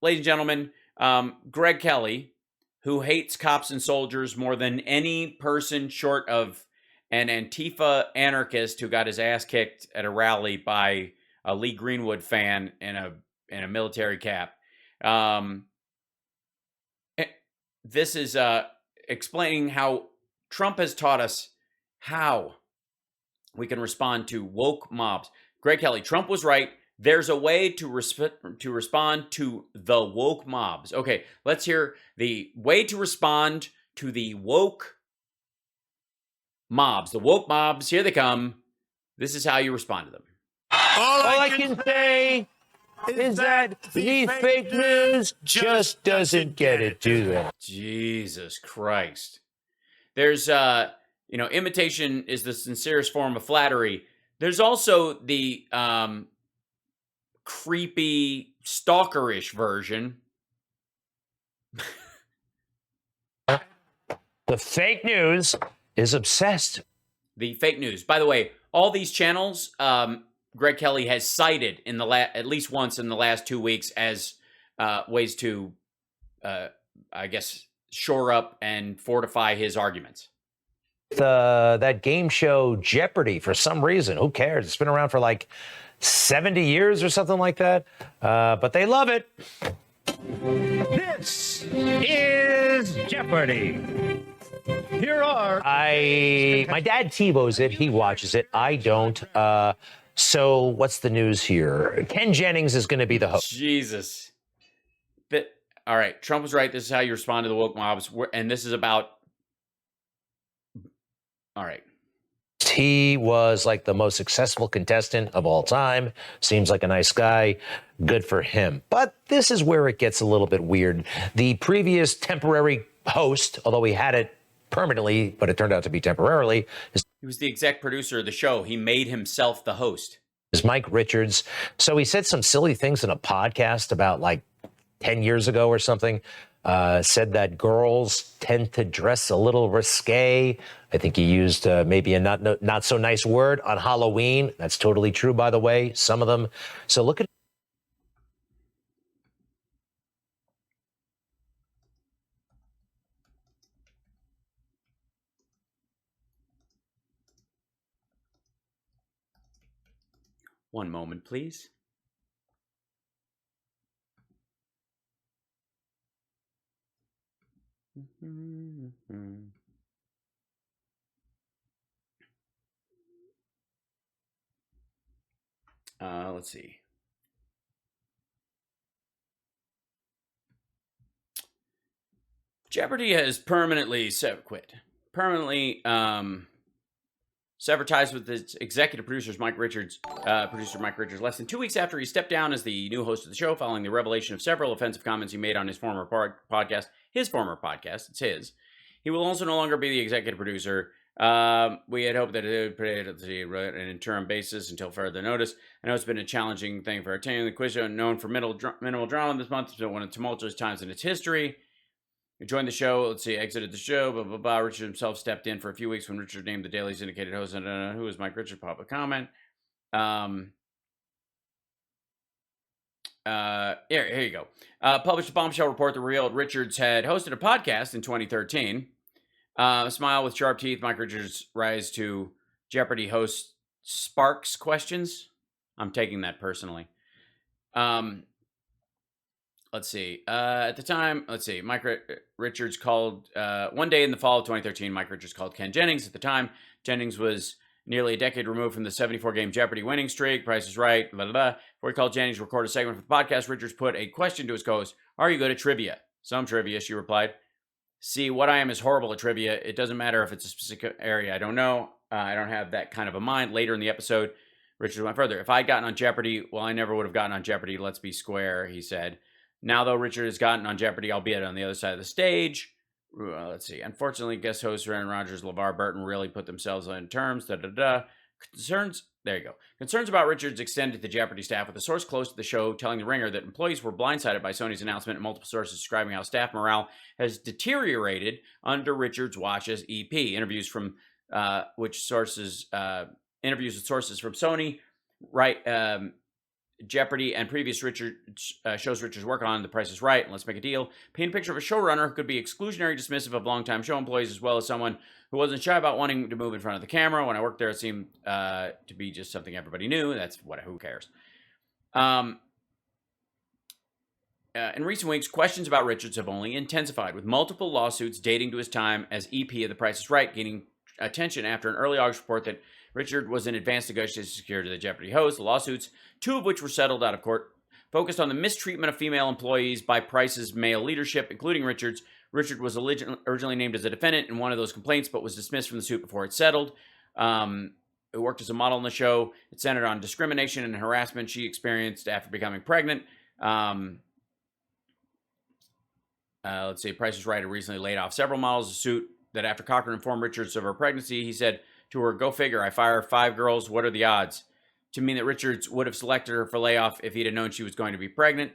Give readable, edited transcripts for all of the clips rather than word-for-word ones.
ladies and gentlemen, Greg Kelly, who hates cops and soldiers more than any person short of an Antifa anarchist who got his ass kicked at a rally by a Lee Greenwood fan in a military cap. This is explaining how Trump has taught us how we can respond to woke mobs. Greg Kelly, Trump was right. There's a way to respond to the woke mobs. Okay, let's hear the way to respond to the woke mobs. The woke mobs, here they come. This is how you respond to them. All I can say is that the fake news just doesn't get it, do they? Jesus Christ. There's, imitation is the sincerest form of flattery. There's also the creepy, stalkerish version. The fake news is obsessed. The fake news. By the way, all these channels, Greg Kelly has cited in at least once in the last 2 weeks as ways to, shore up and fortify his arguments. That game show Jeopardy, for some reason, who cares? It's been around for like 70 years or something like that, but they love it. This is Jeopardy. Here are my dad TiVos it. He watches it. I don't. So what's the news here? Ken Jennings is going to be the host. Jesus. All right. Trump was right. This is how you respond to the woke mobs. And this is about. All right. He was like the most successful contestant of all time. Seems like a nice guy. Good for him. But this is where it gets a little bit weird. The previous temporary host, although he had it permanently, but it turned out to be temporarily. He was the exec producer of the show. He made himself the host. Is Mike Richards. So he said some silly things in a podcast about like 10 years ago or something. Said that girls tend to dress a little risque. I think he used maybe a not so nice word on Halloween. That's totally true, by the way, some of them. So look at. One moment, please. Let's see. Jeopardy has permanently severed ties with its executive producer Mike Richards. Less than 2 weeks after he stepped down as the new host of the show, following the revelation of several offensive comments he made on his former podcast. It's his. He will also no longer be the executive producer. We had hoped that it would be an interim basis until further notice. I know it's been a challenging thing for our team. The quiz show, known for minimal drama this month, has been one of the tumultuous times in its history. He joined the show, exited the show, blah, blah, blah. Richard himself stepped in for a few weeks when Richard named the Daily's indicated host. I don't know who was Mike Richards, public comment. Here you go. Published a bombshell report that revealed Richards had hosted a podcast in 2013. Smile with sharp teeth, Mike Richards' rise to Jeopardy host sparks questions. I'm taking that personally. Let's see. At the time, Mike Richards called, one day in the fall of 2013, Mike Richards called Ken Jennings. At the time, Jennings was nearly a decade removed from the 74-game Jeopardy winning streak. Price is Right, blah, blah, blah. Before he called Jennings to record a segment for the podcast, Richards put a question to his co-host. Are you good at trivia? Some trivia, she replied. See, what I am is horrible at trivia. It doesn't matter if it's a specific area I don't know. I don't have that kind of a mind. Later in the episode, Richards went further. If I had gotten on Jeopardy, well, I never would have gotten on Jeopardy. Let's be square, he said. Now, though, Richard has gotten on Jeopardy, albeit on the other side of the stage. Let's see. Unfortunately, guest hosts Aaron Rodgers, LeVar Burton really put themselves on terms. Concerns about Richards extended to Jeopardy staff, with a source close to the show telling The Ringer that employees were blindsided by Sony's announcement, and multiple sources describing how staff morale has deteriorated under Richards' watch as EP. Interviews with sources from Sony, right? Jeopardy and previous shows Richards work on, The Price is Right and Let's Make a Deal, paint a picture of a showrunner who could be exclusionary, dismissive of longtime show employees, as well as someone who wasn't shy about wanting to move in front of the camera. When I worked there, it seemed to be just something everybody knew. Who cares? In recent weeks, questions about Richards have only intensified, with multiple lawsuits dating to his time as EP of The Price is Right gaining attention after an early August report that Richard was in advanced negotiations to secure the Jeopardy host. The lawsuits, 2 of which were settled out of court, focused on the mistreatment of female employees by Price's male leadership, including Richards. Richard was originally named as a defendant in one of those complaints, but was dismissed from the suit before it settled. Who worked as a model on the show. It centered on discrimination and harassment she experienced after becoming pregnant. Let's see, Price is Right had recently laid off several models. A suit that after Cochran informed Richards of her pregnancy, he said to her, "Go figure, I fire 5 girls, what are the odds?" To mean that Richards would have selected her for layoff if he'd have known she was going to be pregnant.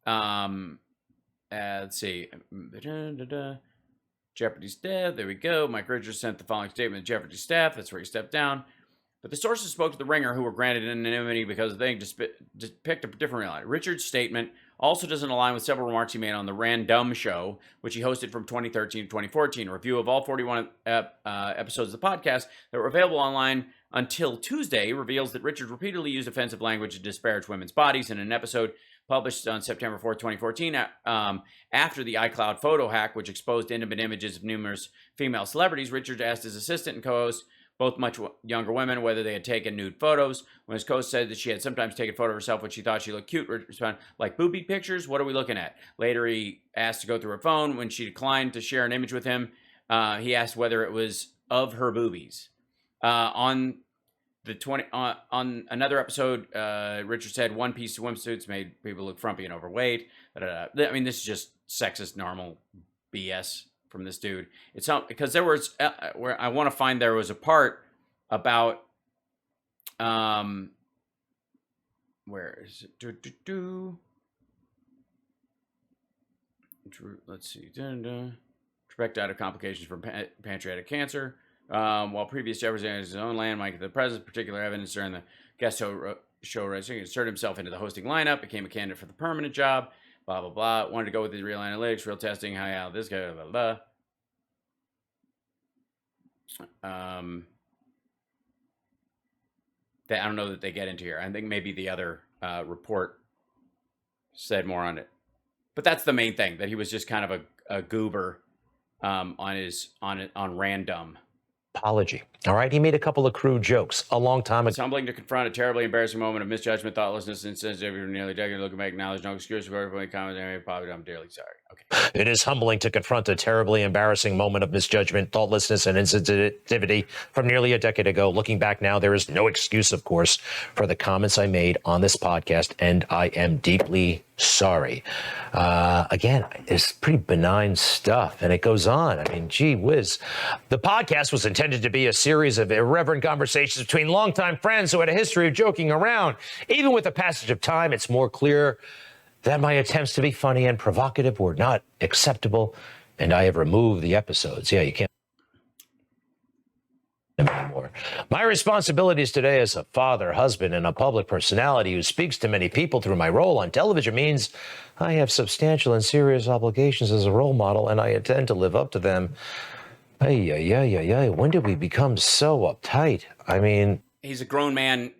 Let's see. Jeopardy's dead. There we go. Mike Richards sent the following statement to Jeopardy staff. That's where he stepped down. But the sources spoke to the Ringer, who were granted anonymity because they picked a different reality. Richards' statement also doesn't align with several remarks he made on the Random Show, which he hosted from 2013 to 2014. A review of all 41 episodes of the podcast that were available online until Tuesday reveals that Richards repeatedly used offensive language to disparage women's bodies. In an episode published on September 4th, 2014, after the iCloud photo hack, which exposed intimate images of numerous female celebrities, Richards asked his assistant and co-host, both much younger women, whether they had taken nude photos. When his co-host said that she had sometimes taken a photo of herself when she thought she looked cute, Richards responded, "Like booby pictures? What are we looking at?" Later, he asked to go through her phone. When she declined to share an image with him, he asked whether it was of her boobies. On another episode, Richard said one-piece swimsuits made people look frumpy and overweight. I mean, this is just sexist, normal BS from this dude. It's not because there was where I want to find there was a part about where is it? Let's see. Trebek died of complications from pancreatic cancer. While previous Jefferson had his own land, Mike, the president's particular evidence during the guest show racing, inserted himself into the hosting lineup, became a candidate for the permanent job, blah, blah, blah. Wanted to go with his real analytics, real testing, how this guy, blah, blah, blah. I don't know that they get into here. I think maybe the other report said more on it. But that's the main thing, that he was just kind of a goober on Random. Apology. All right. He made a couple of crude jokes a long time ago. It's humbling to confront a terribly embarrassing moment of misjudgment, thoughtlessness, and insensitivity for nearly a decade. Looking back now, there's no excuse for everybody commenting. I'm dearly sorry. Okay. It is humbling to confront a terribly embarrassing moment of misjudgment, thoughtlessness, and insensitivity from nearly a decade ago. Looking back now, there is no excuse, of course, for the comments I made on this podcast, and I am deeply sorry. Again, it's pretty benign stuff, and it goes on. I mean, gee whiz. The podcast was intended to be a series of irreverent conversations between longtime friends who had a history of joking around. Even with the passage of time, it's more clear that my attempts to be funny and provocative were not acceptable, and I have removed the episodes. Yeah, you can't anymore. My responsibilities today as a father, husband, and a public personality who speaks to many people through my role on television means I have substantial and serious obligations as a role model, and I intend to live up to them. When did we become so uptight? I mean, he's a grown man,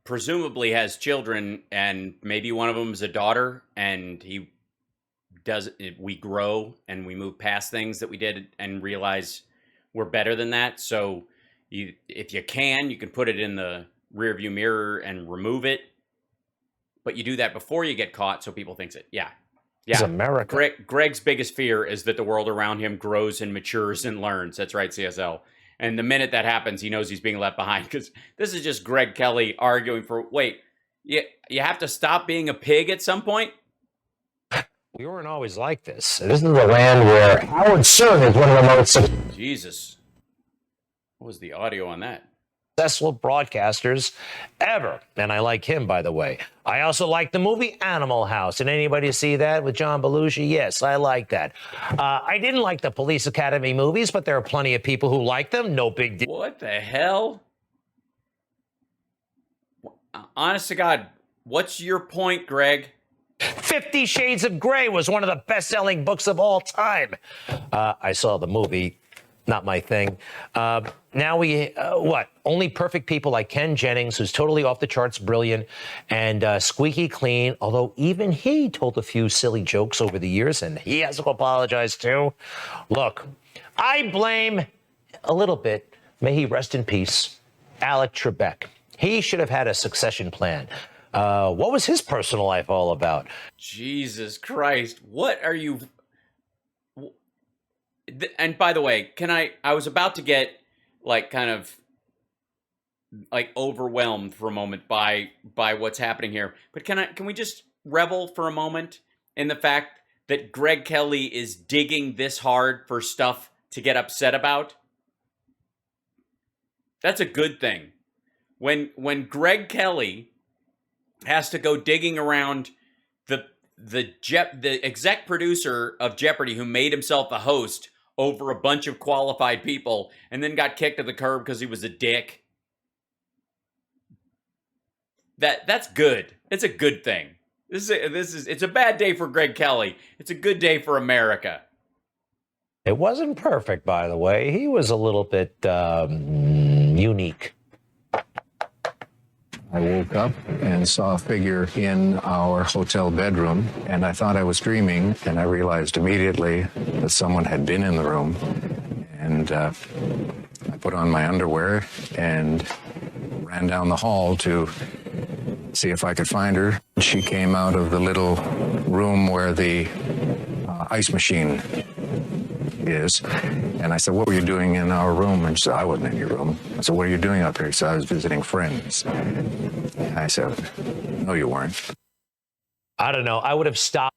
presumably has children, and maybe one of them is a daughter, and we grow and we move past things that we did and realize we're better than that. So if you can put it in the rearview mirror and remove it, but you do that before you get caught so people think it. Yeah. It's America. Greg's biggest fear is that the world around him grows and matures and learns. That's right, CSL. And the minute that happens, he knows he's being left behind, because this is just Greg Kelly arguing for, you have to stop being a pig at some point? We weren't always like this. This is a land where Howard Stern is one of the most... Jesus. What was the audio on that? Successful broadcasters ever. And I like him, by the way. I also like the movie Animal House. Did anybody see that with John Belushi? Yes, I like that. I didn't like the Police Academy movies, but there are plenty of people who like them. No big deal. What the hell? Honest to God, What's your point, Greg? 50 Shades of Grey was one of the best-selling books of all time. I saw the movie. Not my thing. Now only perfect people like Ken Jennings, who's totally off the charts brilliant, and squeaky clean, although even he told a few silly jokes over the years, and he has to apologize too. Look, I blame a little bit, may he rest in peace, Alec Trebek. He should have had a succession plan. What was his personal life all about? Jesus Christ. What are you... And by the way, I was about to get kind of overwhelmed for a moment by what's happening here. But can we just revel for a moment in the fact that Greg Kelly is digging this hard for stuff to get upset about? That's a good thing. When Greg Kelly has to go digging around the exec producer of Jeopardy, who made himself a host over a bunch of qualified people and then got kicked to the curb because he was a dick. That's good. It's a good thing. It's a bad day for Greg Kelly. It's a good day for America. It wasn't perfect, by the way. He was a little bit unique. I woke up and saw a figure in our hotel bedroom, and I thought I was dreaming, and I realized immediately that someone had been in the room. And I put on my underwear and ran down the hall to see if I could find her. She came out of the little room where the ice machine is. And I said, "What were you doing in our room?" And she said, "I wasn't in your room." I said, "What are you doing up here?" She said, "I was visiting friends." I said, "No, you weren't." I don't know. I would have stopped.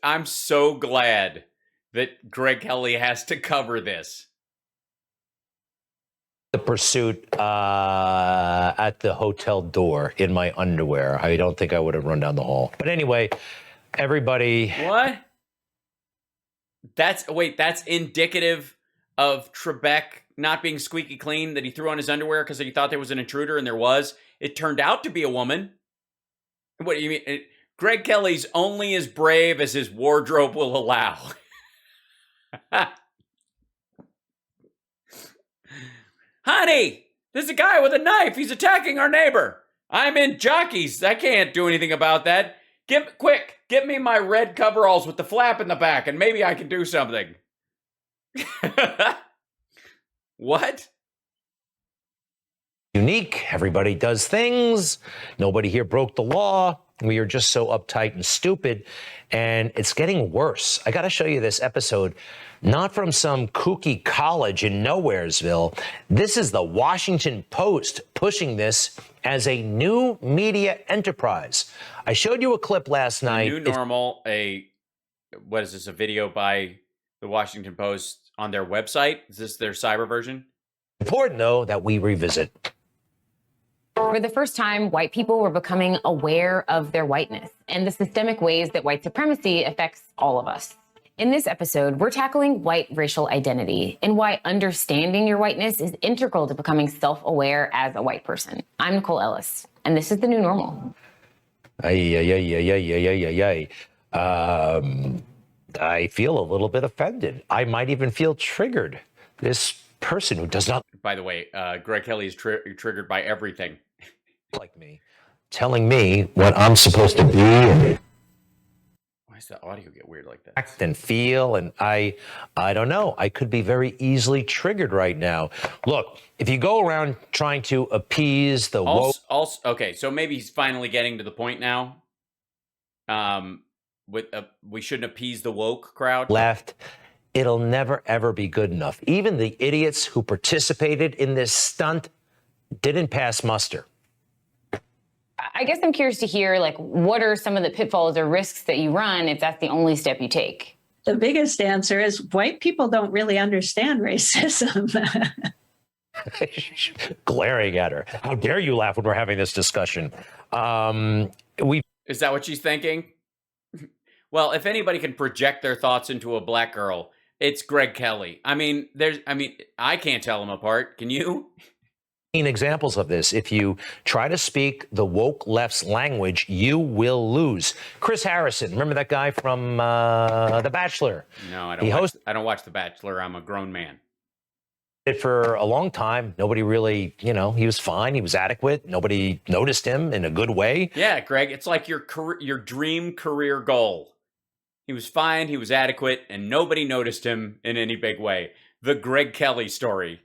I'm so glad that Greg Kelly has to cover this. The pursuit at the hotel door in my underwear. I don't think I would have run down the hall. But anyway, everybody. What? That's indicative of Trebek not being squeaky clean, that he threw on his underwear because he thought there was an intruder, and there was. It turned out to be a woman. What do you mean? Greg Kelly's only as brave as his wardrobe will allow. Honey, there's a guy with a knife. He's attacking our neighbor. I'm in jockeys. I can't do anything about that. Get me my red coveralls with the flap in the back, and maybe I can do something. What? Unique. Everybody does things. Nobody here broke the law. We are just so uptight and stupid. And it's getting worse. I got to show you this episode, not from some kooky college in Nowheresville. This is the Washington Post pushing this as a new media enterprise. I showed you a clip last night. New normal, what is this, a video by the Washington Post on their website? Is this their cyber version? Important, though, that we revisit. For the first time, white people were becoming aware of their whiteness and the systemic ways that white supremacy affects all of us. In this episode, we're tackling white racial identity and why understanding your whiteness is integral to becoming self-aware as a white person. I'm Nicole Ellis, and this is the new normal. I feel a little bit offended. I might even feel triggered. This person who does not... By the way, Greg Kelly is triggered by everything. Like me, telling me what I'm supposed to be and Why does the audio get weird like that? act and feel, and I don't know. I could be very easily triggered right now. Look, if you go around trying to appease the woke... Okay, so maybe he's finally getting to the point now. We shouldn't appease the woke crowd. Left, it'll never, ever be good enough. Even the idiots who participated in this stunt didn't pass muster. I guess I'm curious to hear, what are some of the pitfalls or risks that you run if that's the only step you take? The biggest answer is white people don't really understand racism. Glaring at her. How dare you laugh when we're having this discussion? Is that what she's thinking? Well, if anybody can project their thoughts into a black girl, it's Greg Kelly. I can't tell them apart. Can you? examples of this. If you try to speak the woke left's language, you will lose. Chris Harrison, remember that guy from The Bachelor? No, I don't watch The Bachelor. I'm a grown man. For a long time, nobody really, he was fine. He was adequate. Nobody noticed him in a good way. Yeah, Greg, it's like your dream career goal. He was fine. He was adequate, and nobody noticed him in any big way. The Greg Kelly story.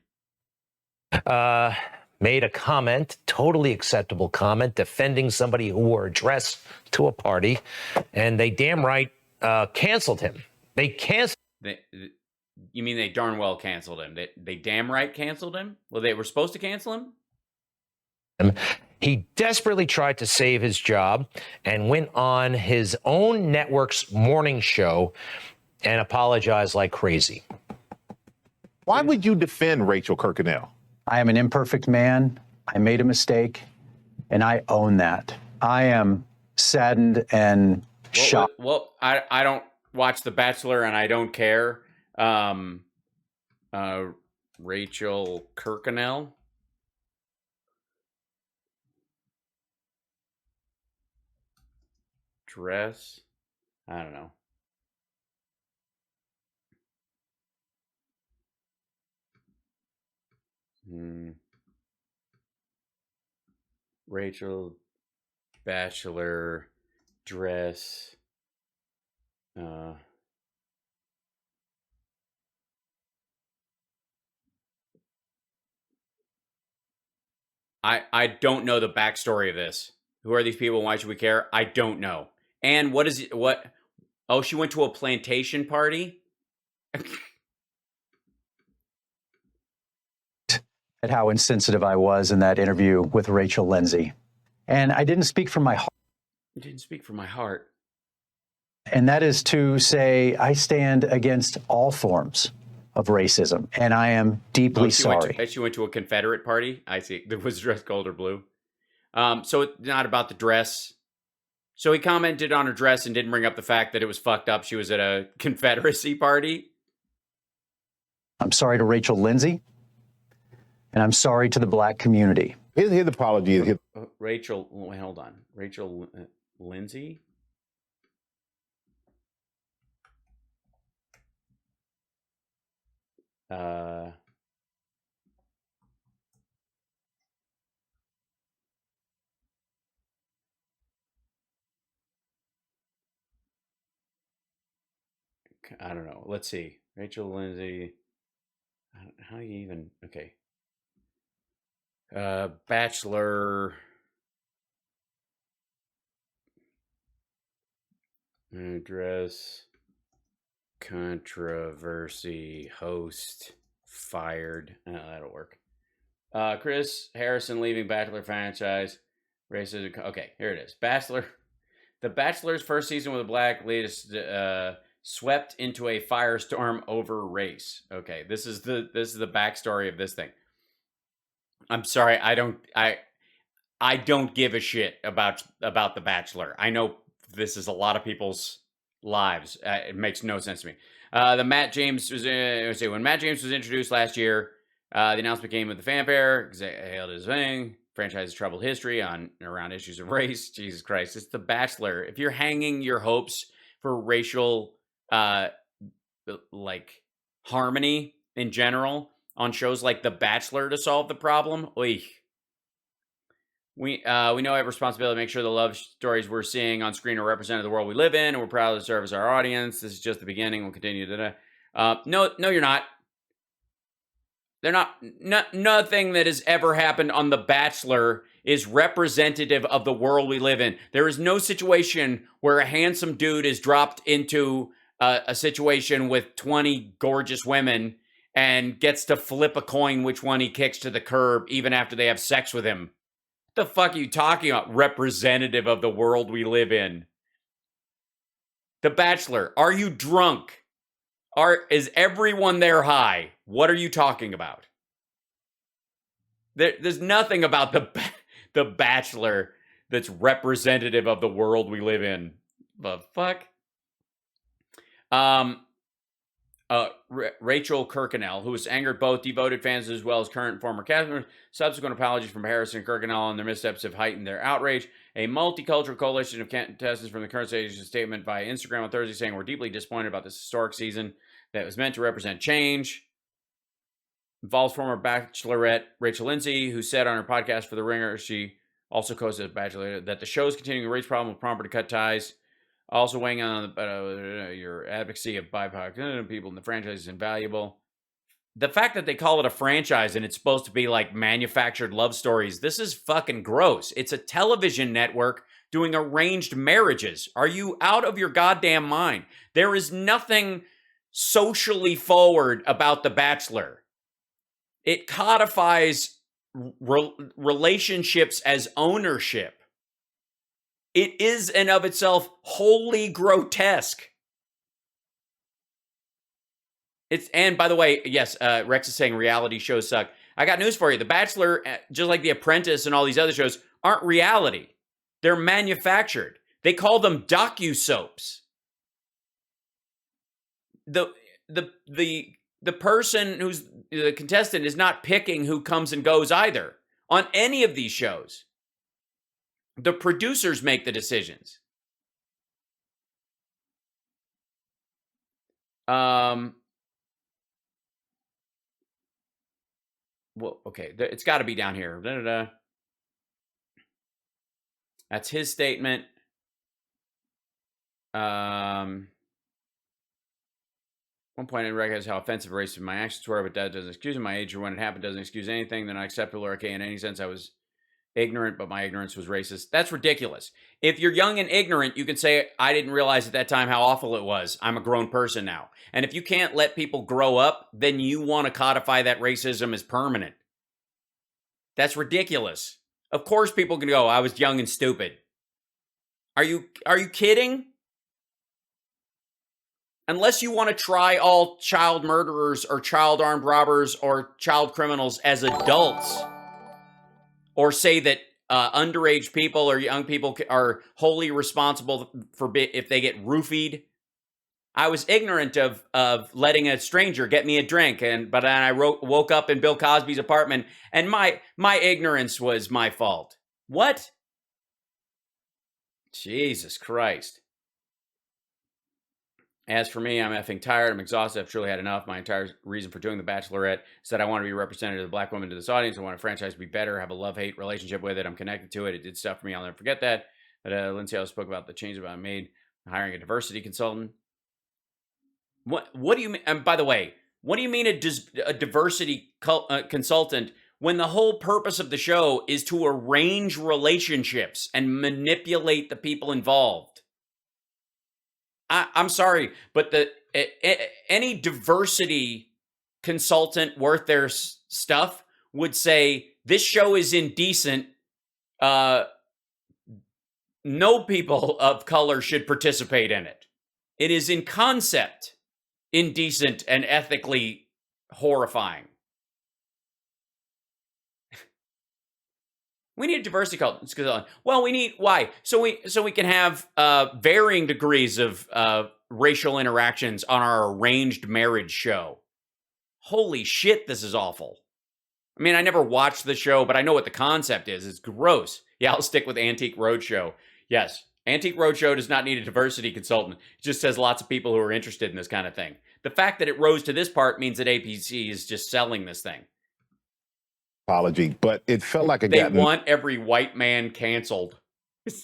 Made a comment, totally acceptable comment, defending somebody who wore a dress to a party, and they damn right canceled him. They canceled. You mean they darn well canceled him? They damn right canceled him? Well, they were supposed to cancel him? He desperately tried to save his job and went on his own network's morning show and apologized like crazy. Why would you defend Rachel Kirkconnell? I am an imperfect man. I made a mistake, and I own that. I am saddened and shocked. Well, I don't watch The Bachelor, and I don't care. Rachel Kirkconnell. Dress. I don't know. Rachel Bachelor dress. I don't know the backstory of this. Who are these people? Why should we care? I don't know. And what is it? What? Oh, she went to a plantation party? At how insensitive I was in that interview with Rachel Lindsay. And I didn't speak from my heart. You didn't speak from my heart. And that is to say I stand against all forms of racism, and I am deeply sorry. She went to a Confederate party? I see. That was dressed gold or blue. So it's not about the dress. So he commented on her dress and didn't bring up the fact that it was fucked up. She was at a Confederacy party. I'm sorry to Rachel Lindsay, and I'm sorry to the Black community. His apology is Rachel, wait, hold on. Rachel Lindsay? I don't know. Let's see. Rachel Lindsay. How do you even? Okay. Bachelor. Address. Controversy. Host. Fired. That'll work. Chris Harrison leaving Bachelor franchise. Racism. Okay, here it is. Bachelor. The Bachelor's first season with a black lead swept into a firestorm over race. Okay, this is the backstory of this thing. I'm sorry, I don't give a shit about The Bachelor. I know this is a lot of people's lives. It makes no sense to me. When Matt James was introduced last year, the announcement came with the fanfare. Hailed his thing. Franchise's troubled history on and around issues of race. Jesus Christ, it's The Bachelor. If you're hanging your hopes for racial like harmony in general on shows like The Bachelor to solve the problem, we know we have responsibility to make sure the love stories we're seeing on screen are representative of the world we live in, and we're proud to serve as our audience. This is just the beginning. We'll continue to. No, you're not. They're not. Nothing that has ever happened on The Bachelor is representative of the world we live in. There is no situation where a handsome dude is dropped into a situation with 20 gorgeous women and gets to flip a coin which one he kicks to the curb even after they have sex with him. What the fuck are you talking about? Representative of the world we live in. The Bachelor, are you drunk? Is everyone there high? What are you talking about? There's nothing about the Bachelor that's representative of the world we live in. The fuck? Rachel Kirkconnell, who has angered both devoted fans as well as current and former cast members. Subsequent apologies from Harrison and Kirkconnell on their missteps have heightened their outrage. A multicultural coalition of contestants from the current stage issued a statement via Instagram on Thursday saying, "We're deeply disappointed about this historic season that was meant to represent change." Involves former Bachelorette Rachel Lindsay, who said on her podcast for The Ringer, she also co-hosted Bachelor, that the show's continuing race problem will prompt her to cut ties. Also weighing on your advocacy of BIPOC people in the franchise is invaluable. The fact that they call it a franchise and it's supposed to be like manufactured love stories, this is fucking gross. It's a television network doing arranged marriages. Are you out of your goddamn mind? There is nothing socially forward about The Bachelor. It codifies relationships as ownership. It is in of itself wholly grotesque. And by the way, yes, Rex is saying reality shows suck. I got news for you. The Bachelor, just like The Apprentice and all these other shows, aren't reality. They're manufactured. They call them docu-soaps. The person who's the contestant is not picking who comes and goes either on any of these shows. The producers make the decisions. Well, okay, it's got to be down here. That's his statement. One point I didn't recognize how offensive or racist my actions were, but that doesn't excuse my age or when it happened doesn't excuse anything. They're not acceptable or okay in any sense. I was ignorant, but my ignorance was racist. That's ridiculous. If you're young and ignorant, you can say, I didn't realize at that time how awful it was. I'm a grown person now. And if you can't let people grow up, then you want to codify that racism as permanent. That's ridiculous. Of course people can go, I was young and stupid. Are you kidding? Unless you want to try all child murderers or child armed robbers or child criminals as adults, or say that underage people or young people are wholly responsible for if they get roofied. I was ignorant of letting a stranger get me a drink, but then I woke up in Bill Cosby's apartment, and my ignorance was my fault. What? Jesus Christ. As for me, I'm effing tired. I'm exhausted. I've truly had enough. My entire reason for doing The Bachelorette is that I want to be a representative of the black woman to this audience. I want a franchise to be better, have a love-hate relationship with it. I'm connected to it. It did stuff for me. I'll never forget that. But Lindsay also spoke about the changes I made, hiring a diversity consultant. What do you mean? And by the way, what do you mean a diversity consultant when the whole purpose of the show is to arrange relationships and manipulate the people involved? I'm sorry, but any diversity consultant worth their stuff would say this show is indecent. No people of color should participate in it. It is in concept indecent and ethically horrifying. We need a diversity consultant. Well, we need why? So we can have varying degrees of racial interactions on our arranged marriage show. Holy shit, this is awful. I mean, I never watched the show, but I know what the concept is. It's gross. Yeah, I'll stick with Antique Roadshow. Yes, Antique Roadshow does not need a diversity consultant. It just has lots of people who are interested in this kind of thing. The fact that it rose to this part means that APC is just selling this thing. Apology, but it felt like they want every white man canceled.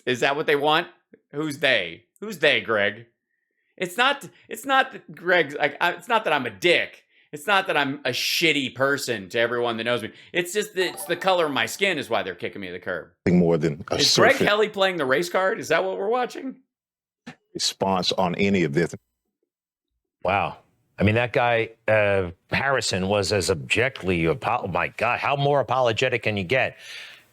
Is that what they want? Who's they? Who's they, Greg? It's not Greg. It's not that I'm a dick. It's not that I'm a shitty person to everyone that knows me. It's just that it's the color of my skin is why they're kicking me to the curb. More than a is Greg Kelly playing the race card? Is that what we're watching? Response on any of this. Wow. I mean, that guy, Harrison, was as objectively, oh my God, how more apologetic can you get?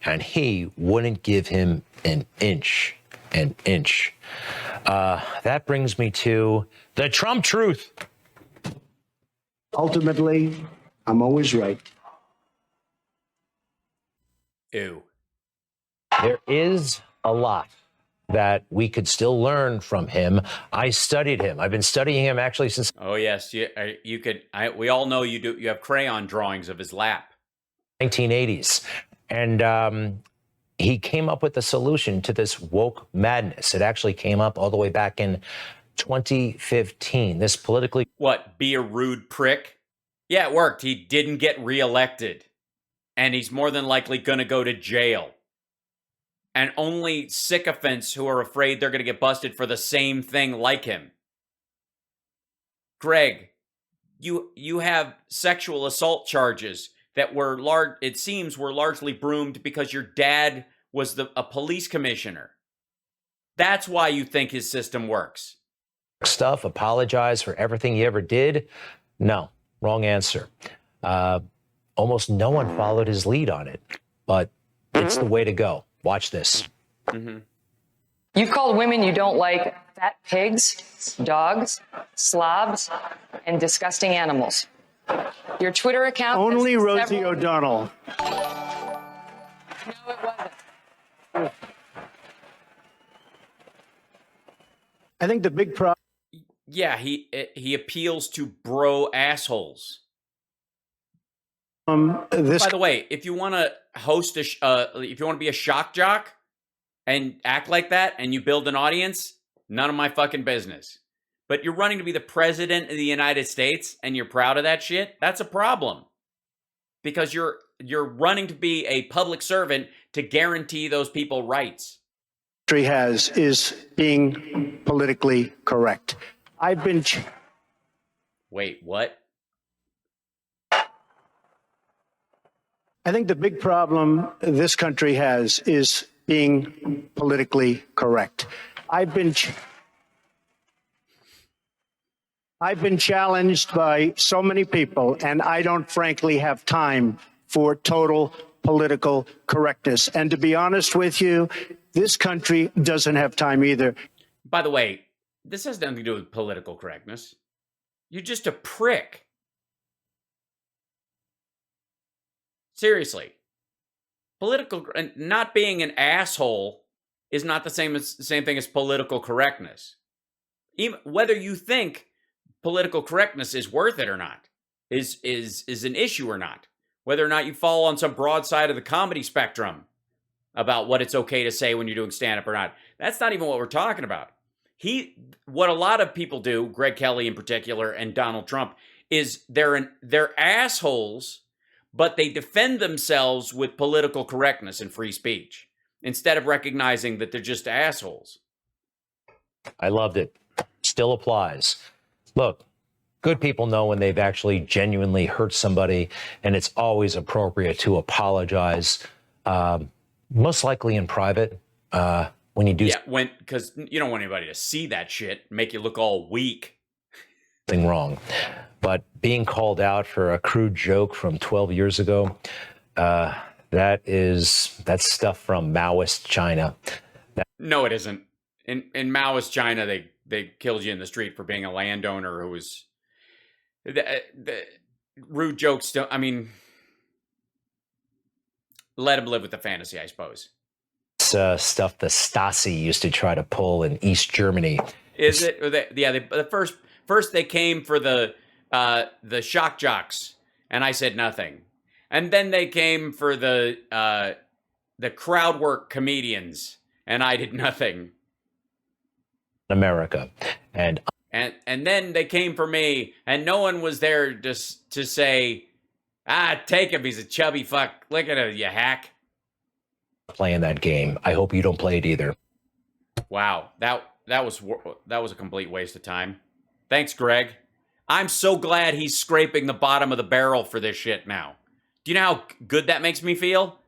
And he wouldn't give him an inch. That brings me to the Trump truth. Ultimately, I'm always right. Ew. There is a lot that we could still learn from him. I studied him. I've been studying him actually since Oh yes, you could. We all know you do. You have crayon drawings of his lap. 1980s. And he came up with the solution to this woke madness. It actually came up all the way back in 2015. This politically... What, be a rude prick? Yeah, it worked. He didn't get reelected. And he's more than likely going to go to jail. And only sycophants who are afraid they're going to get busted for the same thing like him. Greg, you have sexual assault charges that were it seems were largely broomed because your dad was a police commissioner. That's why you think his system works. Stuff, apologize for everything he ever did? No, wrong answer. Almost no one followed his lead on it, but it's the way to go. Watch this. Mm-hmm. You've called women you don't like fat pigs, dogs, slobs, and disgusting animals. Your Twitter account... Only Rosie O'Donnell. No, it wasn't. I think the big problem. Yeah, he appeals to bro assholes. By the way, if you want to host if you want to be a shock jock and act like that and you build an audience, none of my fucking business. But you're running to be the president of the United States and you're proud of that shit, that's a problem. Because you're running to be a public servant to guarantee those people rights. Is being politically correct. I've been... Wait, what? I think the big problem this country has is being politically correct. I've been challenged by so many people, and I don't frankly have time for total political correctness. And to be honest with you, this country doesn't have time either. By the way, this has nothing to do with political correctness. You're just a prick. Seriously. Not being an asshole is not the same thing as political correctness. Even whether you think political correctness is worth it or not is an issue or not. Whether or not you fall on some broad side of the comedy spectrum about what it's okay to say when you're doing stand-up or not. That's not even what we're talking about. What a lot of people do, Greg Kelly in particular and Donald Trump, is they're assholes, but they defend themselves with political correctness and free speech instead of recognizing that they're just assholes. I loved it. Still applies. Look, good people know when they've actually genuinely hurt somebody, and it's always appropriate to apologize, most likely in private. When you do because you don't want anybody to see that shit, make you look all weak. Something wrong. But being called out for a crude joke from 12 years ago, that's stuff from Maoist China. No, it isn't. In Maoist China, they killed you in the street for being a landowner who was... The rude jokes don't... I mean, let him live with the fantasy, I suppose. Stuff the Stasi used to try to pull in East Germany. Is it? First they came for the shock jocks, and I said nothing. And then they came for the crowd work comedians, and I did nothing. America. And then they came for me, and no one was there just to say, take him, he's a chubby fuck. Look at him, you hack. Playing that game. I hope you don't play it either. Wow, that was a complete waste of time. Thanks, Greg. I'm so glad he's scraping the bottom of the barrel for this shit now. Do you know how good that makes me feel?